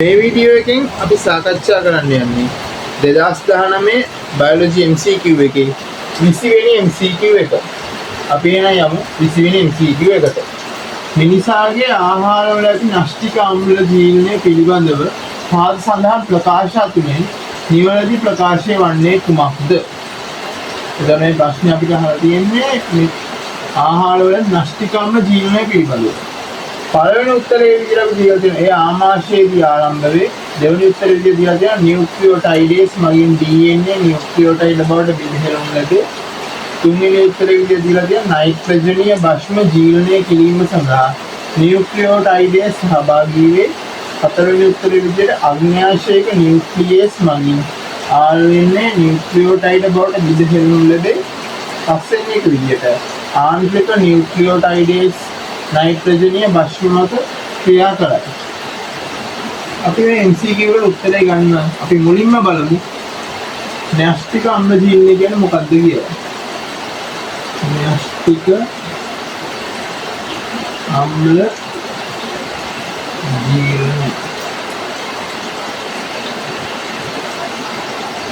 මේ වීඩියෝ එකෙන් අපි සාකච්ඡා කරන්න යන්නේ 2019 බයොලොජි MCQ එකේ 20 වෙනි MCQ එක. අපි එන යමු 20 වෙනි MCQ එකට. මිනිසාගේ ආහාරවල ඇති න්‍යෂ්ටික අම්ල ජීර්ණය පිළිබඳව පහත සඳහන් ප්‍රකාශ අතුරෙන් නිවැරදි ප්‍රකාශය වන්නේ කුමක්ද? එතන මේ ප්‍රශ්නේ අපිට අහලා තියෙන්නේ මේ ආහාරවල න්‍යෂ්ටික අම්ල ජීර්ණය පිළිබඳව. පළවෙනි උත්තරේ විදිහට අපි දීලා තියෙනවා ඒ ආමාශයේදී ආරම්භ වේ. දෙවෙනි උත්තරේ විදිහට දීලා තියෙනවා නියුක්ලියෝටයිඩේස් මගින් DNA නියුක්ලියෝටයිඩ් බවට බෙදෙනු ලැබේ. තුන්වෙනි උත්තරේ විදිහට දීලා තියෙනවා නයිට්‍රජනීය භස්ම ජීර්ණය කිරීම සඳහා නියුක්ලියෝටයිඩේස් සහභාගී වේ. හතරවෙනි උත්තරේ විදිහට අග්න්‍යාශයක නියුක්ලියස් මගින් RNA නියුක්ලියෝටයිඩ් බවට බෙදෙනු ලැබේ. පස්වෙනි එක විදිහට ආන්ත්‍රික නියුක්ලියෝටයිඩේස් නයිට්‍රජනීය භස්ම මත ක්‍රියා කරයි. අපි මේ MCQ වල උත්තරේ ගන්න අපි මුලින්ම බලමු න්‍යෂ්ටික අම්ල ජීර්ණය කියන්නේ මොකක්ද කියලා. න්‍යෂ්ටික අම්ල ජීර්ණය.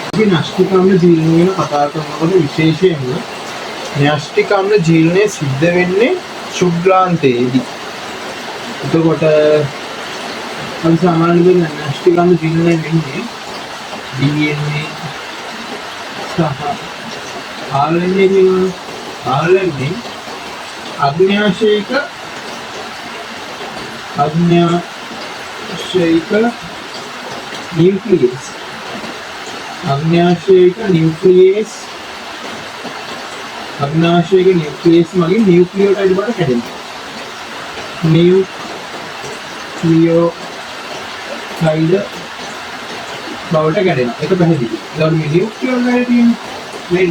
අපි න්‍යෂ්ටික අම්ල ජීර්ණය ගැන කතා කරනකොට විශේෂයෙන්ම න්‍යෂ්ටික අම්ල ජීර්ණය සිද්ධ වෙන්නේ ශුද්ධාන්තයේදී. එතකොට අපි සාමාන්‍යයෙන් න්‍යෂ්ටික අම්ල ජීර්ණය වෙන්නේ DNA සහ RNA කියනවා. RNA අග්න්‍යාශයක නියුක්ලියස් අග්න්‍යාශයක නියුක්ලියස් මගින් නියුක්ලියෝටයිඩ් බවට කැඩෙනවා. නියුක්ලියෝටයිඩ් බවට කැඩෙනවා. ඒක පැහැදිලි. ඊළඟ මේ නියුක්ලියෝටයිඩ් තියෙන්නේ. මේ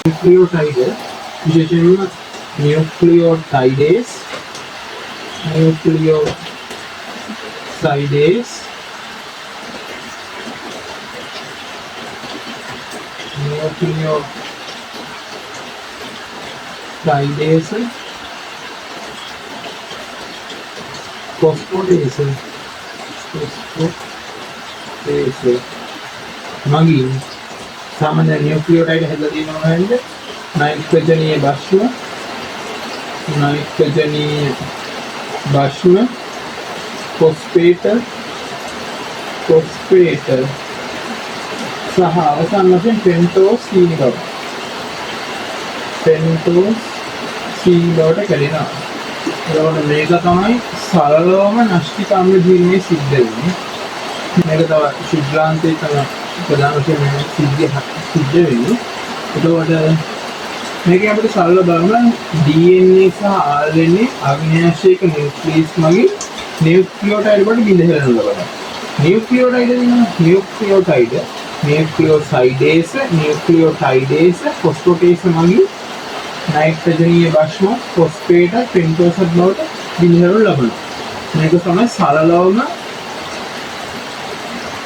නියුක්ලියෝටයිඩ් විශේෂයෙන්ම නියුක්ලියෝටයිඩේස් ෆොස්ෆොරේස් මගින් සාමාන්‍ය නියුක්ලියෝටයිඩ් හැදලා තියෙනවා නේද? නයිට්‍රජනීය භස්ම ෆොස්ෆේට සහ අවසාන වශයෙන් පෙන්ටෝස් C බවට කැඩෙනවා. එතකොට මේක තමයි සරලවම න්‍යෂ්ටික අම්ල ජීර්ණය සිද්ධ වෙන්නේ. මේක තව ශුද්ධාන්තයේ තමයි ප්‍රධාන වශයෙන් සිද්ධ වෙන්නේ. එතකොට මේකේ අපිට සරල බලන්න DNA සහ RNA අග්න්‍යාශයක නියුක්ලියස් මගින් නියුක්ලියෝටයිඩ් බවට බිඳ බලන්න. නියුක්ලියෝටයිඩේස් ෆොස්ෆොටේස් මගින් නයිට්‍රජනීය භස්ම ෆොස්ෆේට පෙන්ටෝස් බවට බිඳ ලබනවා. මේක තමයි සරලවම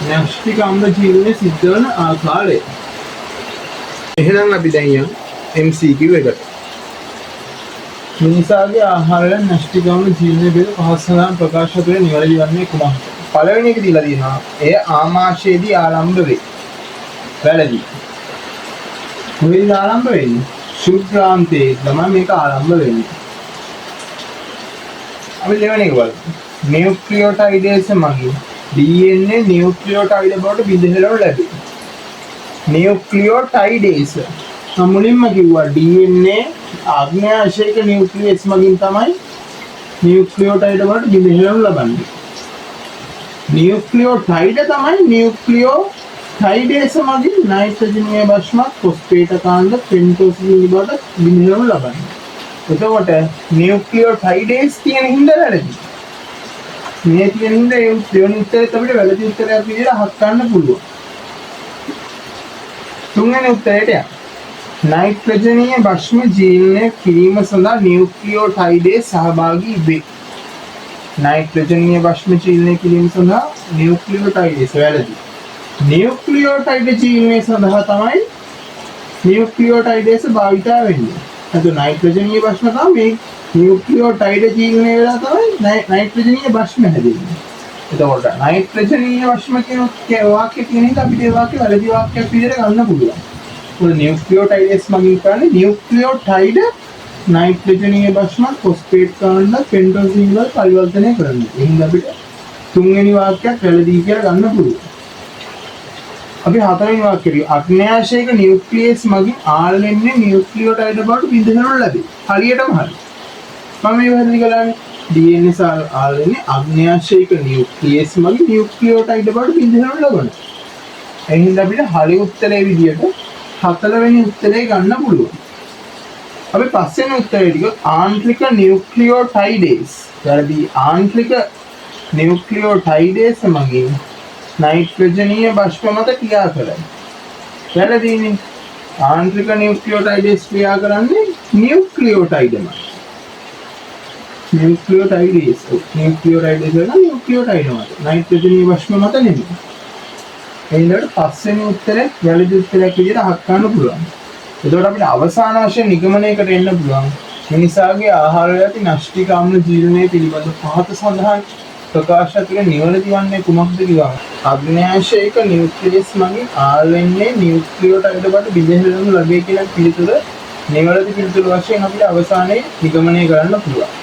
න්‍යෂ්ටික අම්ල ජීර්ණය සිද්ධ වන ආකාරය. එහෙනම් අපි දැන් යමු MCQ එකට. මිනිසාගේ ආහාරවල න්‍යෂ්ටික අම්ල ජීර්ණය පිළිබඳ පහත් සඳහන් ප්‍රකාශ තුළ නිවැරදි වන්නේ කුමක්ද? පළවෙනි එක දීලා තියෙනවා. එය ආමාශයේදී ආරම්භ වේ. වැරදි. කොහෙද ආරම්භ වෙන්නේ? ශුද්ධාන්තයේ තමයි මේක ආරම්භ වෙන්නේ. අපි දෙවෙනි එක බලමු. නියුක්ලියෝටයිඩේස් මගින් DNA නියුක්ලියෝටයිඩ් බවට බෙදෙනු ලැබේ. නියුක්ලියෝටයිඩේස් මුලින්ම කිව්වා DNA ආග්න්‍යාශයක නියුක්ලියස් මගින් තමයි නියුක්ලියෝටයිඩ් බවට බෙදෙනු ලබන්නේ. නියුක්ලියෝටයිඩ් තමයි නියුක්ලියෝටයිඩේස් මගින් නයිට්‍රජනීය භස්ම ෆොස්ෆේට කාණ්ඩ පෙන්ටෝස් බවට බෙදෙනු ලබන්නේ. එතකොට නියුක්ලියෝටයිඩේස් කියන හින්දා වැරදි. මේ කියන හින්දා ඒ දෙවෙනි උත්තරෙත් අපිට වැරදි උත්තරයක් විදිහට හත් ගන්න පුළුවන්. තුන්වෙනි උත්තරයට යන්න. නයිට්‍රජනීය භස්ම ජීර්ණය කිරීම සඳහා නියුක්ලියෝටයිඩේස් සහභාගී වේ. නයිට්‍රජනීය භස්ම ජීර්ණය කිරීම සඳහා නියුක්ලියෝටයිඩේස් වැරදි. නියුක්ලියෝටයිඩ් ජීර්ණය සඳහා තමයි නියුක්ලියෝටයිඩේස් භාවිතා වෙන්නේ. එතකොට නයිට්‍රජනීය භස්ම තමයි මේ නියුක්ලියෝටයිඩ ජීර්ණය වෙලා තමයි නයිට්‍රජනීය භස්ම හැදෙන්නේ. එතකොට නයිට්‍රජනීය භස්ම කියන වාක්‍ය කියන එක අපිට ඒ වාක්‍ය වැරදි වාක්‍යයක් විදිහට ගන්න පුළුවන්. මොකද නියුක්ලියෝටයිඩේස් මගින් කරන්නේ නියුක්ලියෝටයිඩ නයිට්‍රජනීය භස්ම ෆොස්ෆේට් කාණ්ඩ පෙන්ටෝසීන් වල පරිවර්තනය කරනවා. එහෙනම් අපිට තුන්වෙනි වාක්‍යයක් වැරදි කියලා ගන්න පුළුවන්. අපි හතරවෙනි වාක්‍යය අග්න්‍යාශයක නියුක්ලියස් මගින් RNA නියුක්ලියෝටයිඩ බවට බිඳහනු ලැබේ. හරියටම හරි. මම මේ වැරදි කළානේ. DNA සහ RNA අග්න්‍යාශයක නියුක්ලියස් මගින් නියුක්ලියෝටයිඩ බවට බිඳහනු ලබනවා. එහෙනම් අපිට හරි උත්තරේ විදියට හතරවෙනි උත්තරේ ගන්න පුළුවන්. අපි පස්වෙනි උත්තරේ ටික ආන්ත්‍රික නියුක්ලියෝටයිඩේස්. වැරදි ආන්ත්‍රික නියුක්ලියෝටයිඩේස් මගින් නයිට්‍රජනීය භස්ම මත ක්‍රියා කරයි. වැරදීනේ. ආන්ත්‍රික නියුක්ලියෝටයිඩේස් ක්‍රියා කරන්නේ නියුක්ලියෝටයිඩමයි. නියුක්ලියෝටයිඩේස් වල නියුක්ලියෝටයිඩ මත නයිට්‍රජනීය භස්ම මත නෙමෙයි. එහෙනම් පස්වෙනි උත්තරේ වැරදි උත්තරයක් විදිහට අහක් ගන්න පුළුවන්. එතකොට අපිට අවසාන වශයෙන් නිගමනයකට එන්න පුළුවන්. මිනිසාගේ ආහාරවල ඇති න්‍යෂ්ටික අම්ල ජීර්ණය පිළිබඳ පහත සඳහන් ප්‍රකාශ තුළ නිවැරදි වන්නේ කුමක්ද කියලා. අග්න්‍යාශයක නියුක්ලියස් මගින් RNA නියුක්ලියෝටයිඩ බවට බිඳහෙළනු ලැබේ කියන පිළිතුර නිවැරදි පිළිතුර වශයෙන් අපිට අවසානයේ නිගමනය කරන්න පුළුවන්.